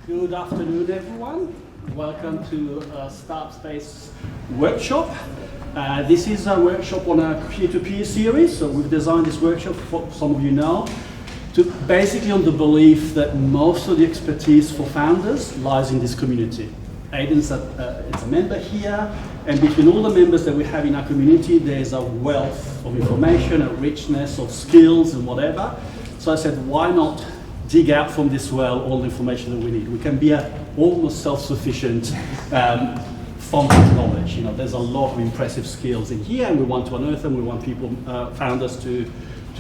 Good afternoon, everyone. Welcome to StartSpace workshop. This is a workshop on a peer-to-peer series. So we've designed this workshop, for some of you know, to basically on the belief that most of the expertise for founders lies in this community. Aiden's a member here, and between all the members that we have in our community, there's a wealth of information, a richness of skills and whatever. So I said, why not dig out from this well all the information that we need? We can be almost self-sufficient font of knowledge. You know, there's a lot of impressive skills in here, and we want to unearth them. We want people, founders, to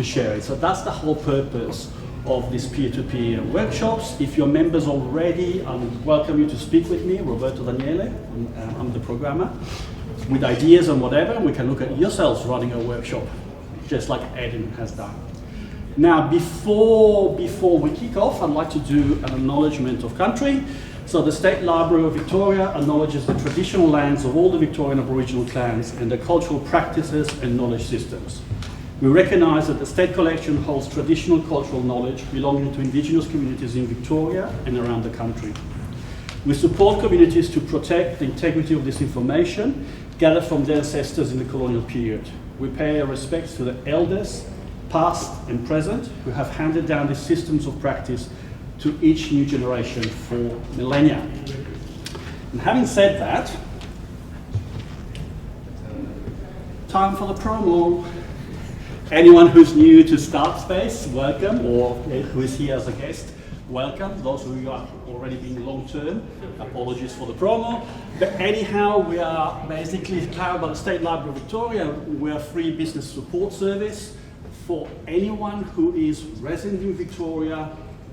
share it. So that's the whole purpose of these peer-to-peer workshops. If you're members already, I would welcome you to speak with me, Roberto Daniele. I'm the programmer, with ideas and whatever. We can look at yourselves running a workshop, just like Aiden has done. Now, before we kick off, I'd like to do an acknowledgement of country. So the State Library of Victoria acknowledges the traditional lands of all the Victorian Aboriginal clans and their cultural practices and knowledge systems. We recognise that the State Collection holds traditional cultural knowledge belonging to Indigenous communities in Victoria and around the country. We support communities to protect the integrity of this information gathered from their ancestors in the colonial period. We pay our respects to the elders, past and present, who have handed down these systems of practice to each new generation for millennia. And having said that, time for the promo. Anyone who's new to StartSpace, welcome, or who is here as a guest, welcome. Those of you who are already being long-term, apologies for the promo. But anyhow, we are basically powered by the State Library of Victoria. We're a free business support service for anyone who is resident in Victoria,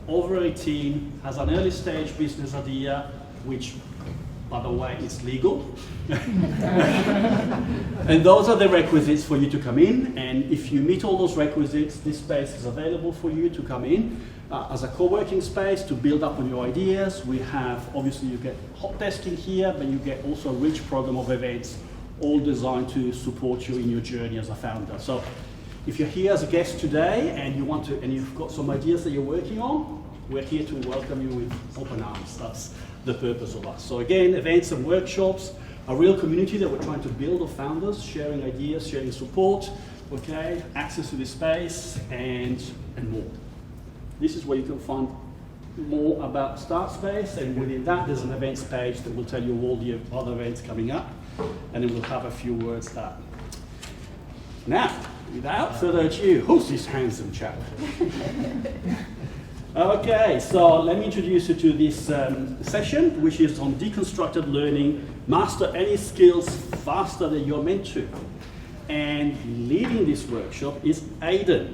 over 18, has an early stage business idea, which, by the way, is legal. And those are the requisites for you to come in. And if you meet all those requisites, this space is available for you to come in as a co-working space to build up on your ideas. We have, obviously, you get hot desking here, but you get also a rich program of events, all designed to support you in your journey as a founder. So if you're here as a guest today and you've got some ideas that you're working on, we're here to welcome you with open arms. That's the purpose of us. So again, events and workshops, a real community that we're trying to build of founders, sharing ideas, sharing support, okay, access to this space, and more. This is where you can find more about StartSpace, and within that there's an events page that will tell you all the other events coming up, and then we'll have a few words there. Now, without further ado, who's this handsome chap? Okay, so let me introduce you to this session, which is on deconstructed learning, master any skills faster than you're meant to. And leading this workshop is Aiden,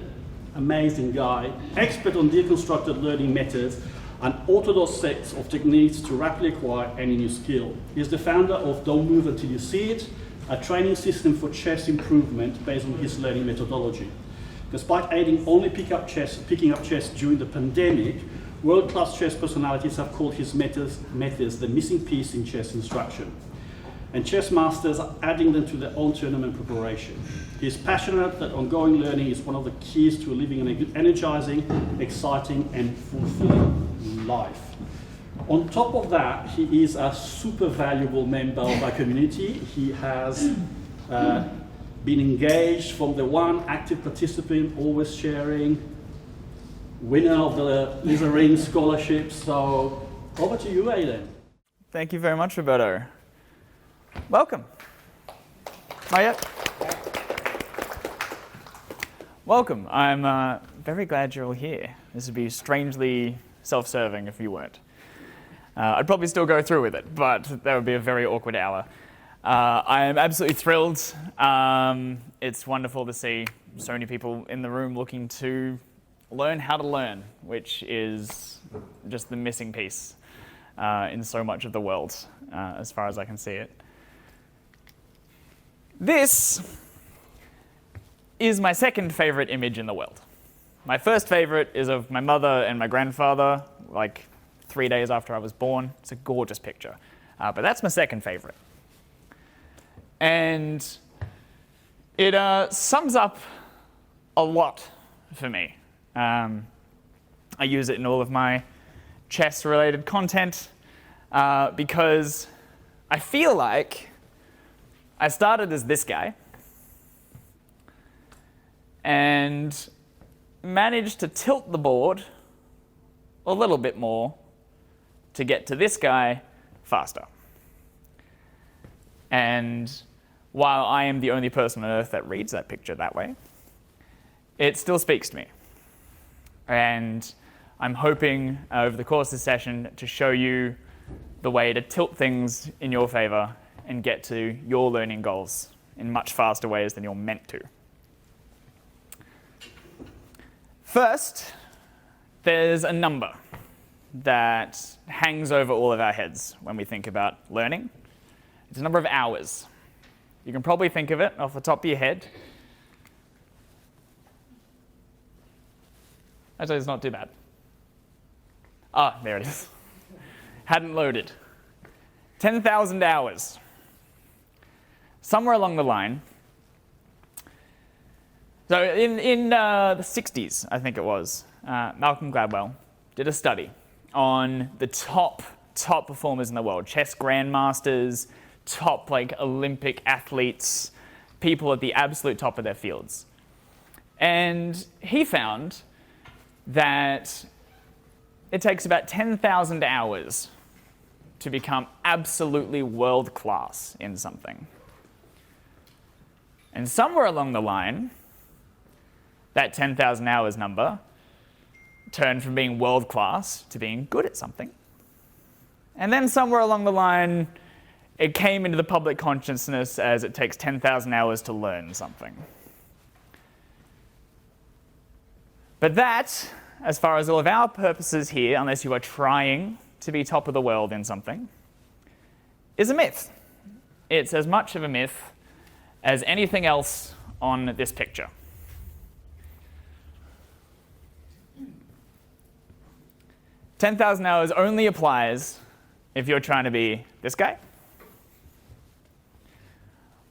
amazing guy, expert on deconstructed learning methods and orthodox sets of techniques to rapidly acquire any new skill. He's the founder of Don't Move Until You See It, a training system for chess improvement based on his learning methodology. Despite Aiden only picking up chess during the pandemic, world-class chess personalities have called his methods the missing piece in chess instruction. And chess masters are adding them to their own tournament preparation. He's passionate that ongoing learning is one of the keys to living an energizing, exciting, and fulfilling life. On top of that, he is a super valuable member of our community. He has been engaged from the one active participant, always sharing, winner of the Lisa Ring scholarship. So over to you, Aiden. Thank you very much, Roberto. Welcome. Hiya. Welcome. I'm very glad you're all here. This would be strangely self-serving if you weren't. I'd probably still go through with it, but that would be a very awkward hour. I am absolutely thrilled. It's wonderful to see so many people in the room looking to learn how to learn, which is just the missing piece in so much of the world, as far as I can see it. This is my second favorite image in the world. My first favorite is of my mother and my grandfather, like 3 days after I was born. It's a gorgeous picture. But that's my second favorite. And it sums up a lot for me. I use it in all of my chess-related content because I feel like I started as this guy and managed to tilt the board a little bit more to get to this guy faster. And while I am the only person on Earth that reads that picture that way, it still speaks to me. And I'm hoping over the course of this session to show you the way to tilt things in your favor and get to your learning goals in much faster ways than you're meant to. First, there's a number that hangs over all of our heads when we think about learning. It's a number of hours. You can probably think of it off the top of your head. Actually, it's not too bad. Ah, there it is. Hadn't loaded. 10,000 hours. Somewhere along the line. So in the 60s, I think it was, Malcolm Gladwell did a study on the top performers in the world, chess grandmasters, top Olympic athletes, people at the absolute top of their fields. And he found that it takes about 10,000 hours to become absolutely world class in something. And somewhere along the line, that 10,000 hours number turned from being world class to being good at something. And then somewhere along the line, it came into the public consciousness as it takes 10,000 hours to learn something. But that, as far as all of our purposes here, unless you are trying to be top of the world in something, is a myth. It's as much of a myth as anything else on this picture. $10,000 hours only applies if you're trying to be this guy,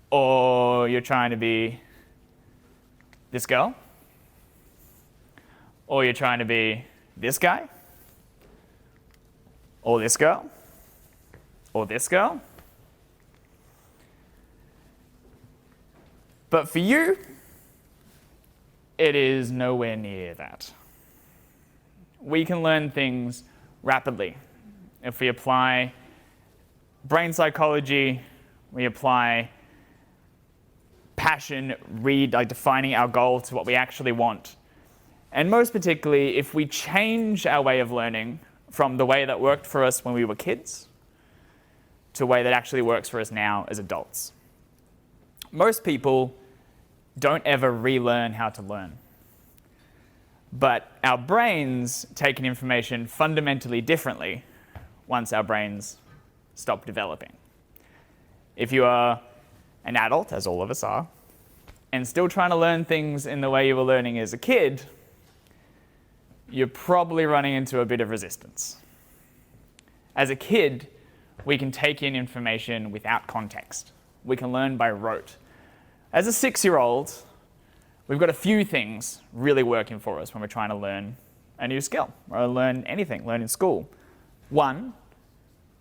or you're trying to be this girl, or you're trying to be this guy, or this girl, or this girl. But for you, it is nowhere near that. We can learn things rapidly. If we apply brain psychology, we apply passion, defining our goal to what we actually want. And most particularly, if we change our way of learning from the way that worked for us when we were kids to a way that actually works for us now as adults. Most people don't ever relearn how to learn. But our brains take in information fundamentally differently once our brains stop developing. If you are an adult, as all of us are, and still trying to learn things in the way you were learning as a kid, you're probably running into a bit of resistance. As a kid, we can take in information without context. We can learn by rote. As a 6-year-old, we've got a few things really working for us when we're trying to learn a new skill or learn anything, learn in school. One,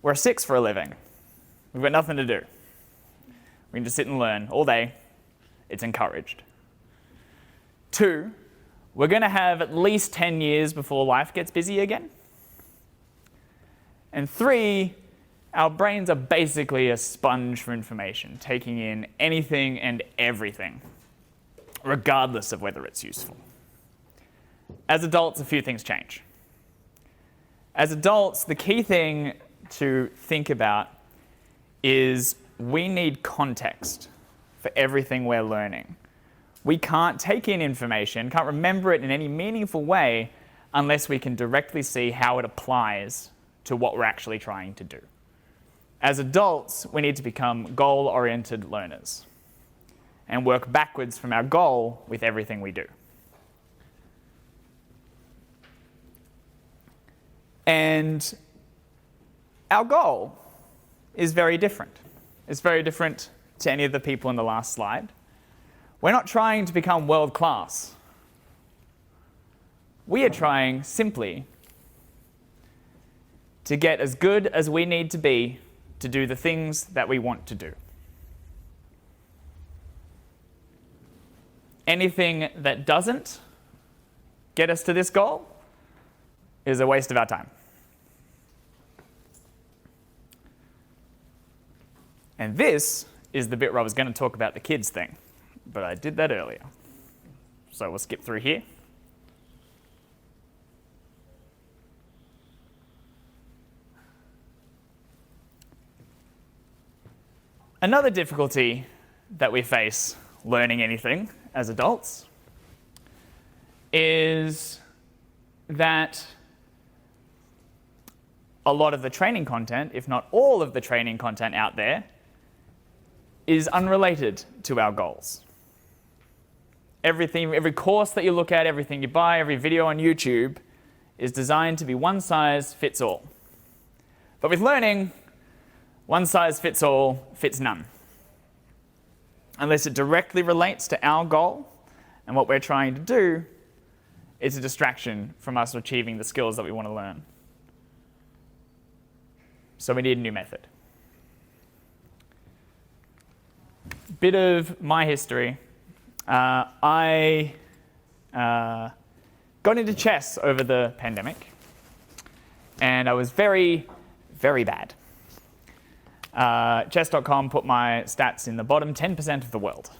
we're a 6 for a living. We've got nothing to do. We can just sit and learn all day. It's encouraged. 2, we're going to have at least 10 years before life gets busy again. And 3, our brains are basically a sponge for information, taking in anything and everything, regardless of whether it's useful. As adults, a few things change. As adults, the key thing to think about is we need context for everything we're learning. We can't take in information, can't remember it in any meaningful way unless we can directly see how it applies to what we're actually trying to do. As adults, we need to become goal-oriented learners and work backwards from our goal with everything we do. And our goal is very different. It's very different to any of the people in the last slide. We're not trying to become world class. We are trying simply to get as good as we need to be to do the things that we want to do. Anything that doesn't get us to this goal is a waste of our time. And this is the bit where I was going to talk about the kids thing, but I did that earlier. So we'll skip through here. Another difficulty that we face learning anything as adults is that a lot of the training content, if not all of the training content out there, is unrelated to our goals. Every course that you look at, everything you buy, every video on YouTube is designed to be one size fits all. But with learning, one size fits all fits none. Unless it directly relates to our goal and what we're trying to do, it's a distraction from us achieving the skills that we want to learn. So we need a new method. Bit of my history. I got into chess over the pandemic, and I was very, very bad. Chess.com put my stats in the bottom 10% of the world.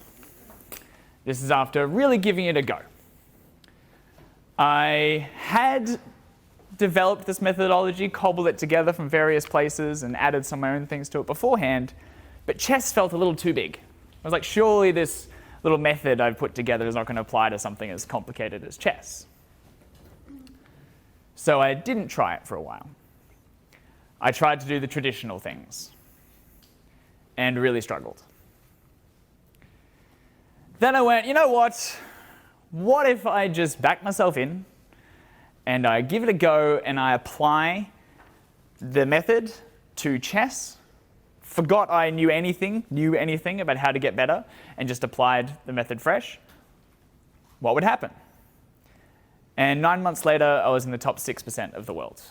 This is after really giving it a go. I had developed this methodology, cobbled it together from various places, and added some of my own things to it beforehand, but chess felt a little too big. I was like, surely this little method I've put together is not going to apply to something as complicated as chess. So I didn't try it for a while. I tried to do the traditional things and really struggled. Then I went, you know what? What if I just back myself in and I give it a go and I apply the method to chess, forgot I knew anything about how to get better, and just applied the method fresh? What would happen? And 9 months later, I was in the top 6% of the world.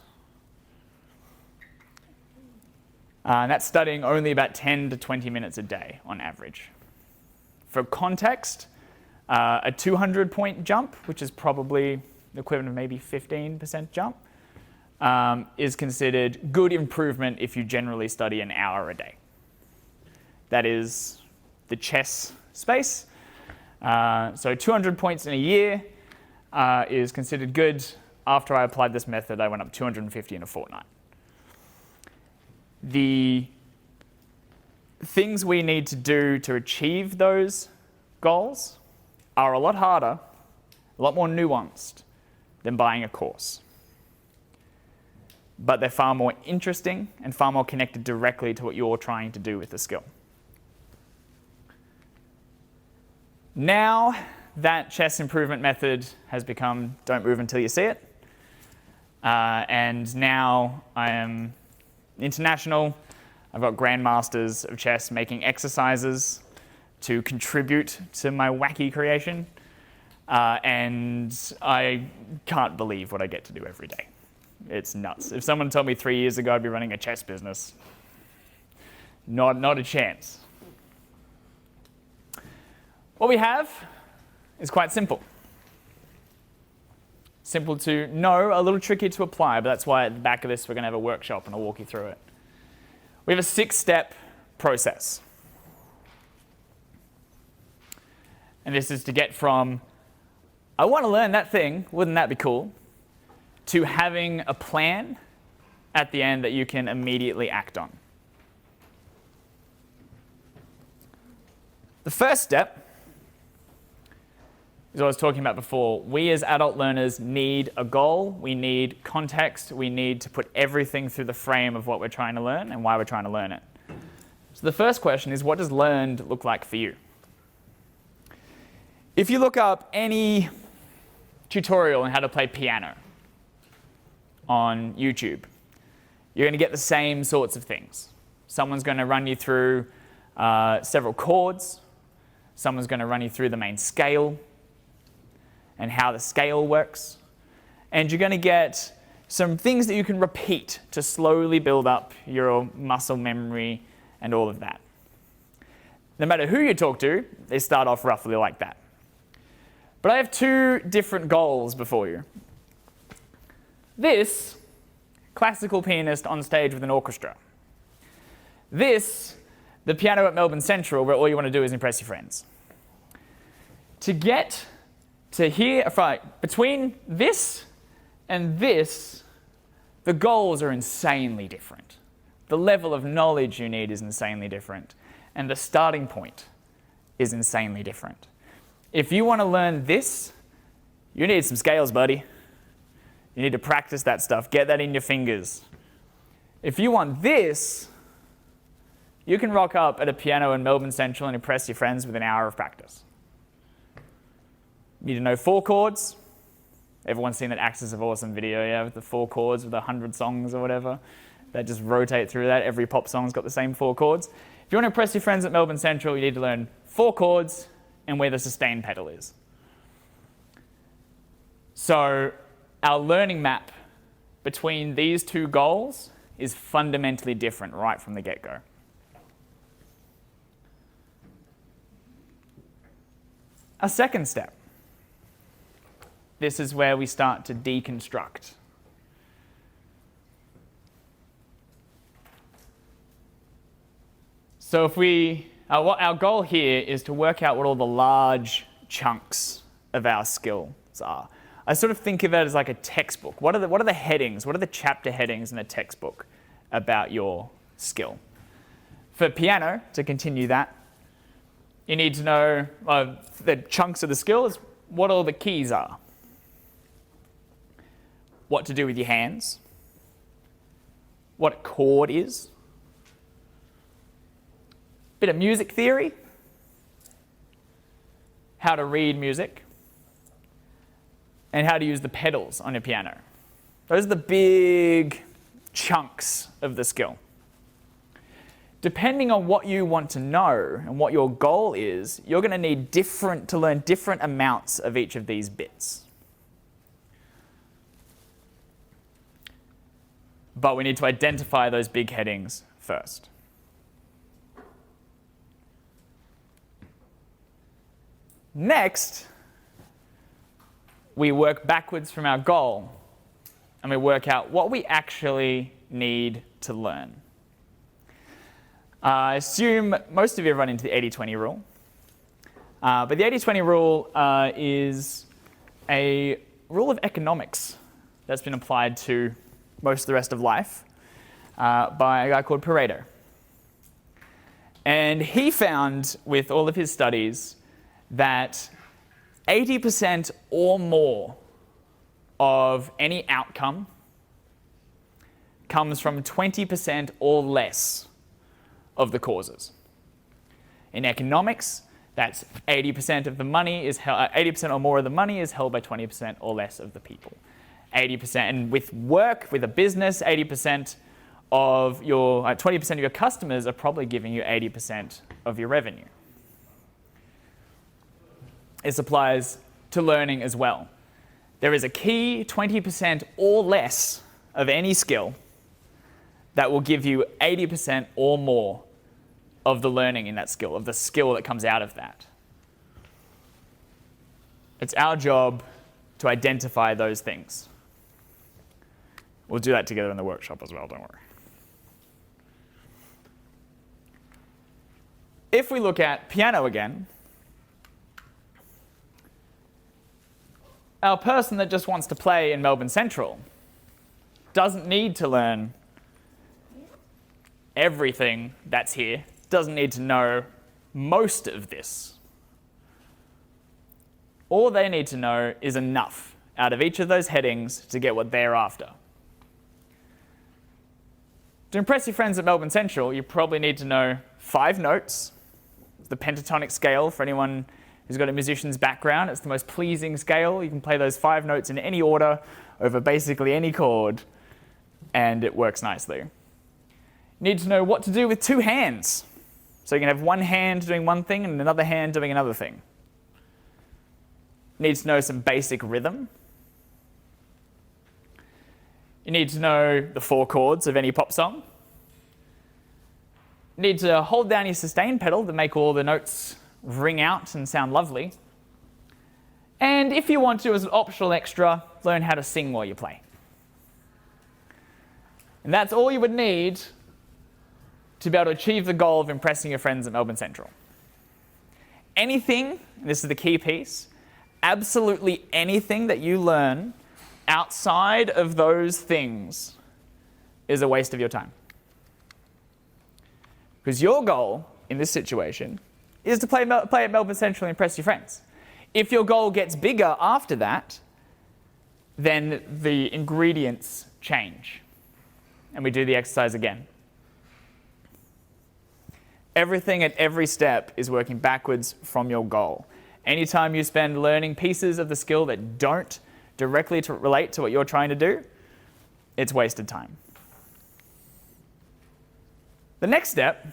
And that's studying only about 10 to 20 minutes a day on average. For context, a 200-point jump, which is probably the equivalent of maybe 15% jump, is considered good improvement if you generally study an hour a day. That is the chess space. So 200 points in a year is considered good. After I applied this method, I went up 250 in a fortnight. The things we need to do to achieve those goals are a lot harder, a lot more nuanced than buying a course. But they're far more interesting and far more connected directly to what you're trying to do with the skill. Now that chess improvement method has become don't move until you see it. And now I am international. I've got grandmasters of chess making exercises to contribute to my wacky creation. And I can't believe what I get to do every day. It's nuts. If someone told me 3 years ago I'd be running a chess business, not a chance. What we have is quite simple. Simple to know, a little tricky to apply, but that's why at the back of this we're going to have a workshop and I'll walk you through it. We have a 6-step process. And this is to get from, I want to learn that thing, wouldn't that be cool, to having a plan at the end that you can immediately act on. The first step is what I was talking about before. We as adult learners need a goal, we need context, we need to put everything through the frame of what we're trying to learn and why we're trying to learn it. So the first question is, what does learned look like for you? If you look up any tutorial on how to play piano on YouTube, you're going to get the same sorts of things. Someone's going to run you through several chords. Someone's going to run you through the main scale and how the scale works. And you're going to get some things that you can repeat to slowly build up your muscle memory and all of that. No matter who you talk to, they start off roughly like that. But I have two different goals before you. This, classical pianist on stage with an orchestra. This, the piano at Melbourne Central, where all you want to do is impress your friends. To get to here, between this and this, the goals are insanely different. The level of knowledge you need is insanely different. And the starting point is insanely different. If you want to learn this, you need some scales, buddy. You need to practice that stuff. Get that in your fingers. If you want this, you can rock up at a piano in Melbourne Central and impress your friends with an hour of practice. You need to know 4 chords. Everyone's seen that Axis of Awesome video, yeah, with the 4 chords with 100 songs or whatever. That just rotate through that. Every pop song's got the same 4 chords. If you want to impress your friends at Melbourne Central, you need to learn 4 chords and where the sustain pedal is. So our learning map between these two goals is fundamentally different right from the get-go. A second step. This is where we start to deconstruct. So if our goal here is to work out what all the large chunks of our skills are. I sort of think of it as like a textbook. What are the headings? What are the chapter headings in a textbook about your skill? For piano, to continue that, you need to know the chunks of the skill is what all the keys are. What to do with your hands. What a chord is. Bit of music theory. How to read music. And how to use the pedals on your piano. Those are the big chunks of the skill. Depending on what you want to know and what your goal is, you're going to need to learn different amounts of each of these bits. But we need to identify those big headings first. Next, we work backwards from our goal and we work out what we actually need to learn. I assume most of you have run into the 80-20 rule. But the 80-20 rule is a rule of economics that's been applied to most of the rest of life by a guy called Pareto. And he found with all of his studies that 80% or more of any outcome comes from 20% or less of the causes. In economics, that's 80% of the money is 80% or more of the money is held by 20% or less of the people. 80%, and with work, with a business, 80% of your 20% of your customers are probably giving you 80% of your revenue. This applies to learning as well. There is a key 20% or less of any skill that will give you 80% or more of the learning in that skill, of the skill that comes out of that. It's our job to identify those things. We'll do that together in the workshop as well, don't worry. If we look at piano again, our person that just wants to play in Melbourne Central doesn't need to learn everything that's here, doesn't need to know most of this. All they need to know is enough out of each of those headings to get what they're after. To impress your friends at Melbourne Central, you probably need to know 5 notes, the pentatonic scale for anyone who's got a musician's background. It's the most pleasing scale. You can play those 5 notes in any order over basically any chord, and it works nicely. You need to know what to do with 2 hands. So you can have one hand doing one thing and another hand doing another thing. You need to know some basic rhythm. You need to know the 4 chords of any pop song. You need to hold down your sustain pedal to make all the notes ring out and sound lovely. And if you want to, as an optional extra, learn how to sing while you play. And that's all you would need to be able to achieve the goal of impressing your friends at Melbourne Central. Anything, and this is the key piece, absolutely anything that you learn outside of those things is a waste of your time. Because your goal in this situation is to play at Melbourne Central and impress your friends. If your goal gets bigger after that, then the ingredients change. And we do the exercise again. Everything at every step is working backwards from your goal. Anytime you spend learning pieces of the skill that don't directly relate to what you're trying to do, it's wasted time. The next step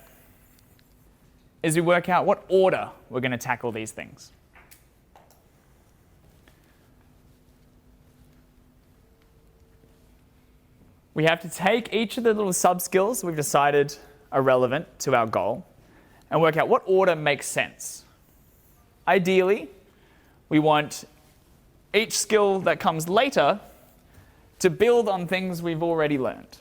is we work out what order we're going to tackle these things. We have to take each of the little subskills we've decided are relevant to our goal and work out what order makes sense. Ideally, we want each skill that comes later to build on things we've already learned.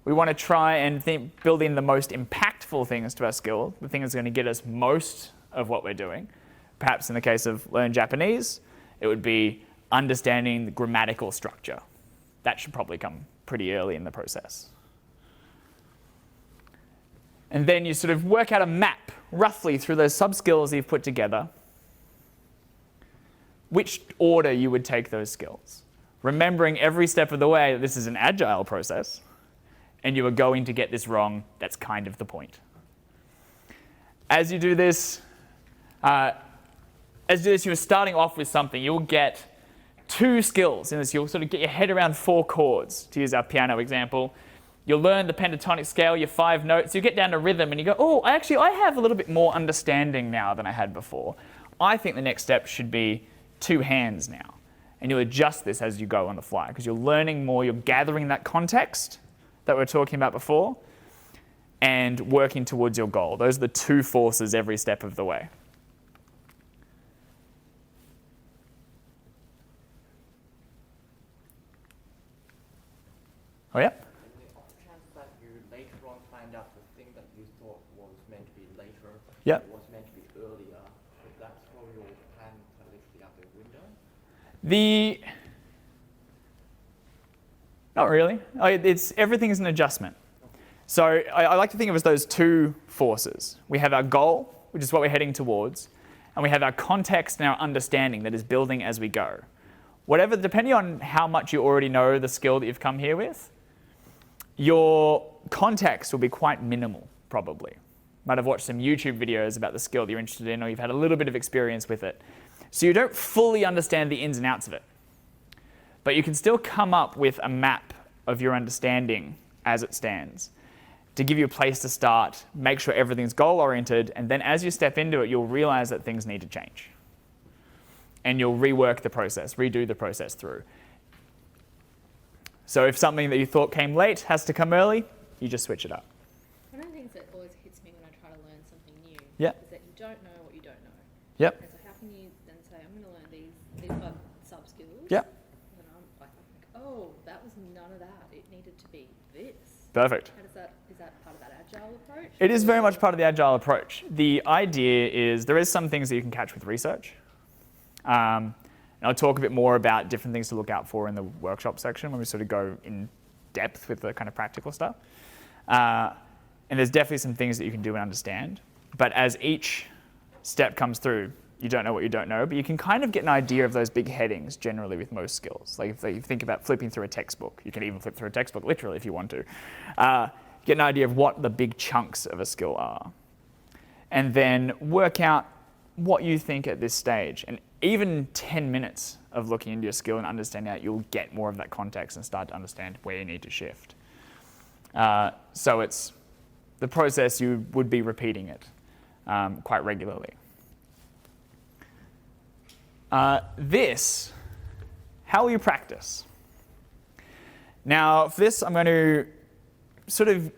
We want to try and build in the most impactful things to our skill, the thing that's going to get us most of what we're doing. Perhaps in the case of learn Japanese, it would be understanding the grammatical structure. That should probably come pretty early in the process. And then you sort of work out a map, roughly, through those subskills you've put together, which order you would take those skills. Remembering every step of the way that this is an agile process, and you are going to get this wrong. That's kind of the point. As you do this, you're starting off with something. You'll get 2 skills in this. You'll sort of get your head around 4 chords, to use our piano example. You'll learn the pentatonic scale, your 5 notes. You get down to rhythm and you go, oh, actually, I have a little bit more understanding now than I had before. I think the next step should be 2 hands now. And you'll adjust this as you go on the fly because you're learning more. You're gathering that context that we were talking about before and working towards your goal. Those are the 2 forces every step of the way. Oh, yeah? Yep. It was meant to be earlier, but that's for your plan literally out the window? Not really. Everything is an adjustment. So I like to think of it as those 2 forces. We have our goal, which is what we're heading towards, and we have our context and our understanding that is building as we go. Whatever, depending on how much you already know the skill that you've come here with, your context will be quite minimal, probably. Might have watched some YouTube videos about the skill that you're interested in, or you've had a little bit of experience with it. So you don't fully understand the ins and outs of it. But you can still come up with a map of your understanding as it stands to give you a place to start, make sure everything's goal-oriented, and then as you step into it, you'll realize that things need to change. And you'll rework the process, redo the process through. So if something that you thought came late has to come early, you just switch it up. One of the things that always hits me when I try to learn something new is that you don't know what you don't know. Yep. And so how can you then say, I'm going to learn these 5 subskills? Yep. And I'm like, oh, that was none of that. It needed to be this. Perfect. Is that part of that agile approach? It is very much part of the agile approach. The idea is there is some things that you can catch with research. And I'll talk a bit more about different things to look out for in the workshop section when we sort of go in depth with the kind of practical stuff. And there's definitely some things that you can do and understand. But as each step comes through, you don't know what you don't know, but you can kind of get an idea of those big headings generally with most skills. Like if you think about flipping through a textbook, you can even flip through a textbook literally if you want to. Get an idea of what the big chunks of a skill are. And then work out what you think at this stage. And even 10 minutes of looking into your skill and understanding that, you'll get more of that context and start to understand where you need to shift. So it's the process, you would be repeating it quite regularly. How will you practice? Now, for this, I'm going to sort of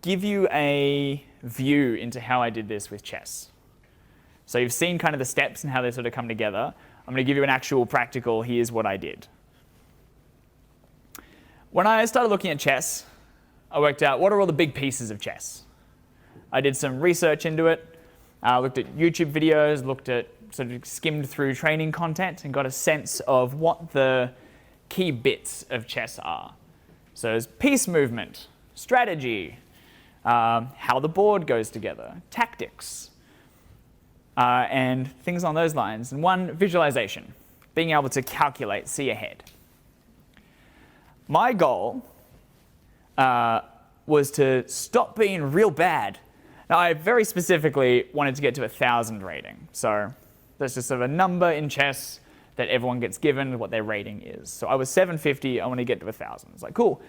give you a view into how I did this with chess. So you've seen kind of the steps and how they sort of come together. I'm going to give you an actual practical, here's what I did. When I started looking at chess, I worked out what are all the big pieces of chess. I did some research into it, looked at YouTube videos, sort of skimmed through training content and got a sense of what the key bits of chess are. So there's piece movement, strategy, how the board goes together, tactics, and things on those lines. And one, visualization, being able to calculate, see ahead. My goal was to stop being real bad. Now, I very specifically wanted to get to 1,000 rating. So that's just sort of a number in chess that everyone gets given what their rating is. So I was 750, I want to get to 1,000. It's like, cool.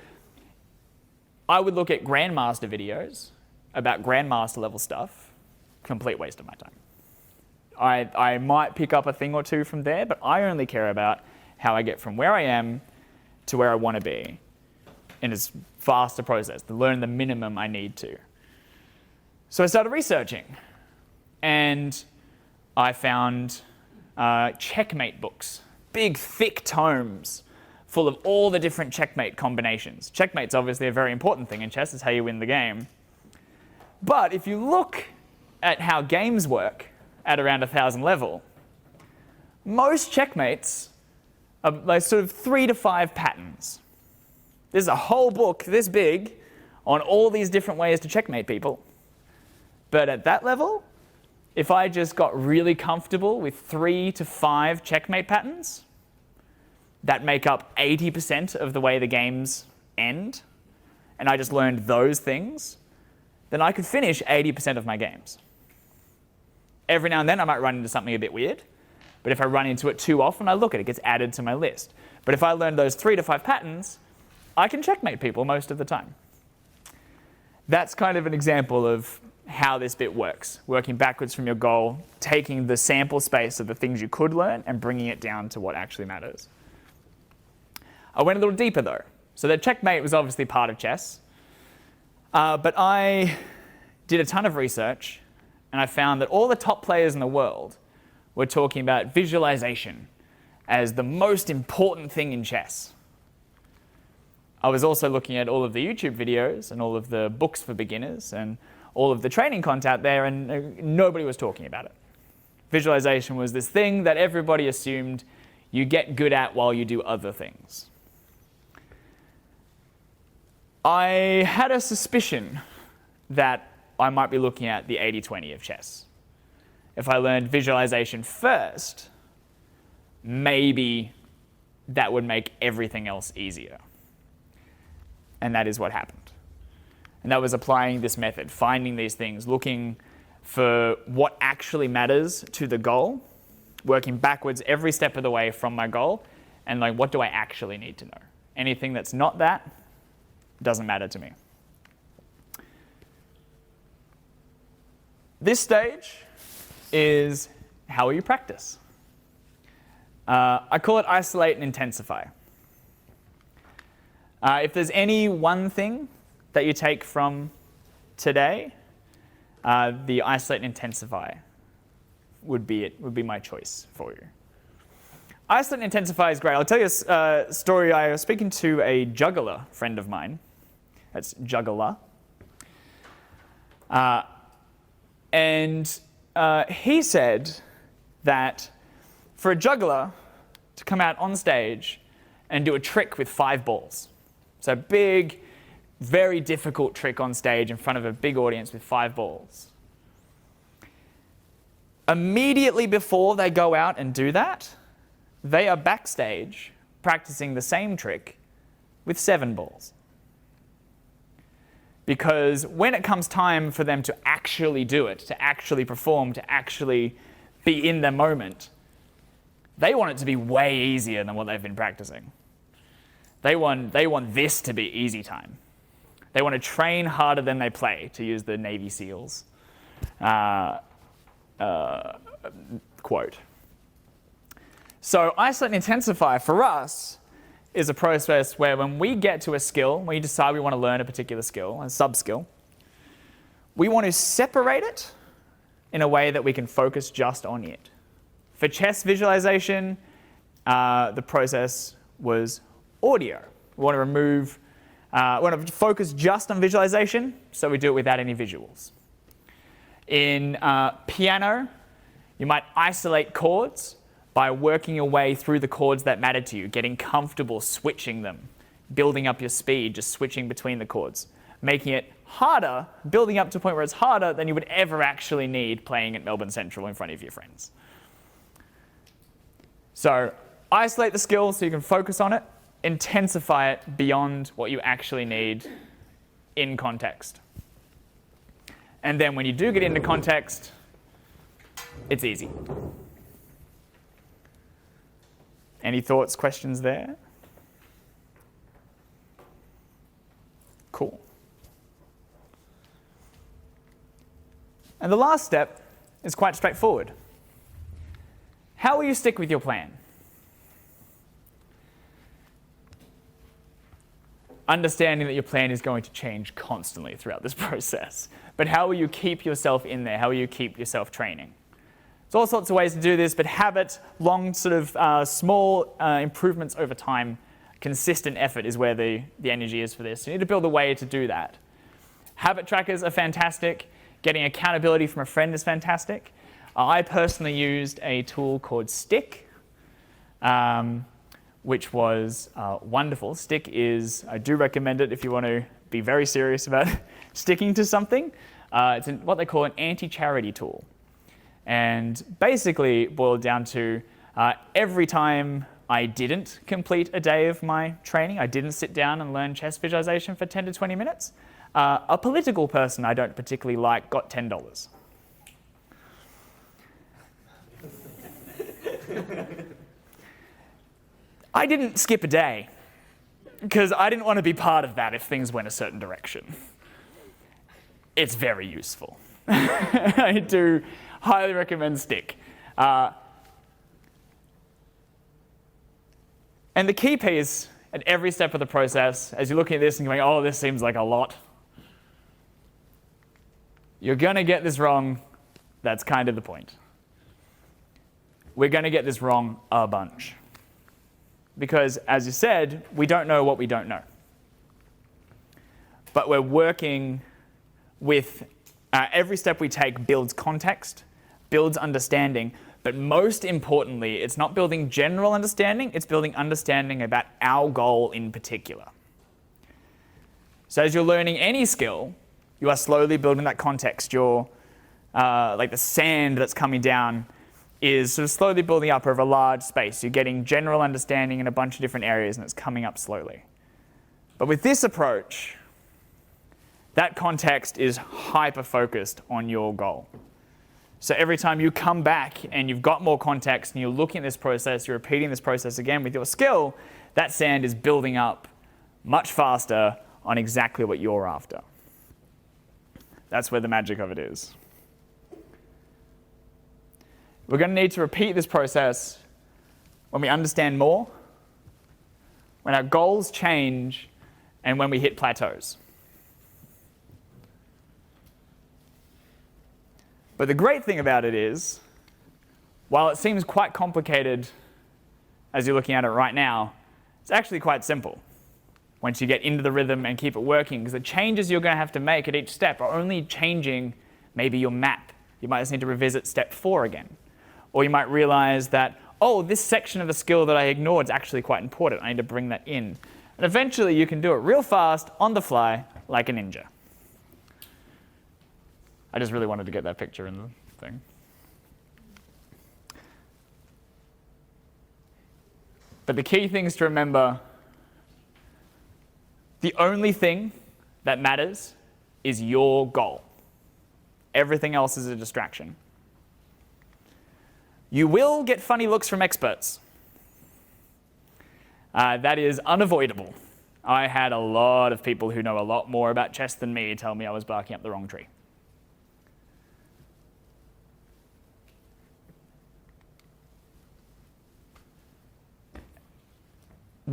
I would look at Grandmaster videos about Grandmaster level stuff. Complete waste of my time. I might pick up a thing or two from there, but I only care about how I get from where I am to where I want to be in as fast a process, to learn the minimum I need to. So I started researching, and I found checkmate books, big, thick tomes full of all the different checkmate combinations. Checkmate's obviously a very important thing in chess. It's how you win the game. But if you look at how games work at around 1,000 level, most checkmates are like sort of 3 to 5 patterns. There's a whole book this big on all these different ways to checkmate people. But at that level, if I just got really comfortable with 3 to 5 checkmate patterns that make up 80% of the way the games end, and I just learned those things, then I could finish 80% of my games. Every now and then I might run into something a bit weird, but if I run into it too often, I look at it, it gets added to my list. But if I learn those 3 to 5 patterns, I can checkmate people most of the time. That's kind of an example of how this bit works, working backwards from your goal, taking the sample space of the things you could learn and bringing it down to what actually matters. I went a little deeper though. So the checkmate was obviously part of chess, but I did a ton of research and I found that all the top players in the world were talking about visualization as the most important thing in chess. I was also looking at all of the YouTube videos and all of the books for beginners and all of the training content out there, and nobody was talking about it. Visualization was this thing that everybody assumed you get good at while you do other things. I had a suspicion that I might be looking at the 80-20 of chess. If I learned visualization first, maybe that would make everything else easier. And that is what happened. And that was applying this method, finding these things, looking for what actually matters to the goal, working backwards every step of the way from my goal, and like, what do I actually need to know? Anything that's not that doesn't matter to me. This stage is how you practice. I call it isolate and intensify. If there's any one thing that you take from today, the isolate and intensify would be my choice for you. Isolate and intensify is great. I'll tell you a story. I was speaking to a juggler friend of mine. That's juggler. And he said that for a juggler to come out on stage and do a trick with 5 balls, so big, very difficult trick on stage in front of a big audience with 5 balls. Immediately before they go out and do that, they are backstage practicing the same trick with 7 balls. Because when it comes time for them to actually do it, to actually perform, to actually be in the moment, they want it to be way easier than what they've been practicing. They want this to be easy time. They want to train harder than they play, to use the Navy SEALs quote. So isolate and intensify for us is a process where when we get to a skill, when we decide we want to learn a particular skill, a subskill, we want to separate it in a way that we can focus just on it. For chest visualization, the process was audio. We want to focus just on visualization, so we do it without any visuals. In piano, you might isolate chords by working your way through the chords that matter to you, getting comfortable switching them, building up your speed, just switching between the chords, making it harder, building up to a point where it's harder than you would ever actually need playing at Melbourne Central in front of your friends. So isolate the skill so you can focus on it, intensify it beyond what you actually need in context. And then when you do get into context, it's easy. Any thoughts, questions there? Cool. And the last step is quite straightforward. How will you stick with your plan? Understanding that your plan is going to change constantly throughout this process. But how will you keep yourself in there? How will you keep yourself training? There's all sorts of ways to do this, but habit, long sort of small improvements over time, consistent effort is where the energy is for this. You need to build a way to do that. Habit trackers are fantastic. Getting accountability from a friend is fantastic. I personally used a tool called Stick, which was wonderful. Stick is, I do recommend it if you want to be very serious about sticking to something. It's what they call an anti-charity tool. And basically it boiled down to every time I didn't complete a day of my training, I didn't sit down and learn chest visualization for 10 to 20 minutes, a political person I don't particularly like got $10. I didn't skip a day because I didn't want to be part of that if things went a certain direction. It's very useful. I do highly recommend Stick. And the key piece at every step of the process, as you're looking at this and going, oh, this seems like a lot, you're going to get this wrong. That's kind of the point. We're going to get this wrong a bunch. Because, as you said, we don't know what we don't know. But we're working with every step we take builds context, builds understanding, but most importantly, it's not building general understanding, it's building understanding about our goal in particular. So as you're learning any skill, you are slowly building that context. You're, like the sand that's coming down is sort of slowly building up over a large space. You're getting general understanding in a bunch of different areas, and it's coming up slowly. But with this approach, that context is hyper-focused on your goal. So every time you come back and you've got more context and you're looking at this process, you're repeating this process again with your skill, that sand is building up much faster on exactly what you're after. That's where the magic of it is. We're going to need to repeat this process when we understand more, when our goals change, and when we hit plateaus. But the great thing about it is, while it seems quite complicated as you're looking at it right now, it's actually quite simple once you get into the rhythm and keep it working, because the changes you're going to have to make at each step are only changing maybe your map. You might just need to revisit step 4 again. Or you might realize that, oh, this section of the skill that I ignored is actually quite important. I need to bring that in. And eventually you can do it real fast, on the fly, like a ninja. I just really wanted to get that picture in the thing. But the key things to remember, the only thing that matters is your goal. Everything else is a distraction. You will get funny looks from experts. That is unavoidable. I had a lot of people who know a lot more about chess than me tell me I was barking up the wrong tree.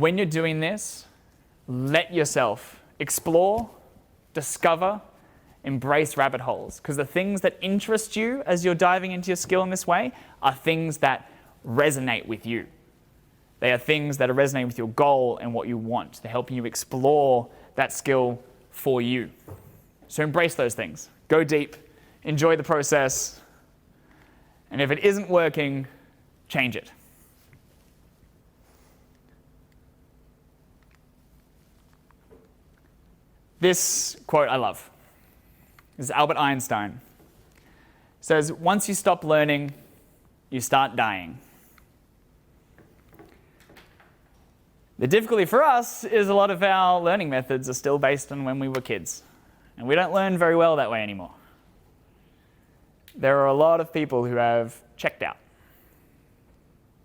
when you're doing this, let yourself explore, discover, embrace rabbit holes. Because the things that interest you as you're diving into your skill in this way are things that resonate with you. They are things that are resonating with your goal and what you want. They're helping you explore that skill for you. So embrace those things. Go deep. Enjoy the process. And if it isn't working, change it. This quote I love. This is Albert Einstein. It says, once you stop learning, you start dying. The difficulty for us is a lot of our learning methods are still based on when we were kids. And we don't learn very well that way anymore. There are a lot of people who have checked out,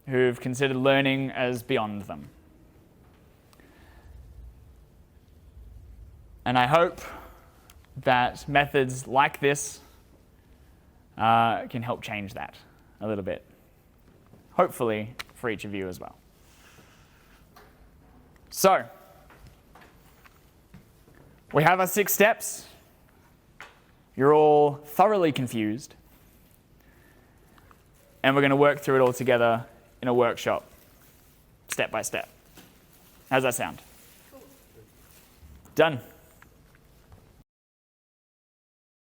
who've considered learning as beyond them. And I hope that methods like this can help change that a little bit. Hopefully for each of you as well. So, we have our 6 steps. You're all thoroughly confused. And we're going to work through it all together in a workshop, step by step. How's that sound? Done.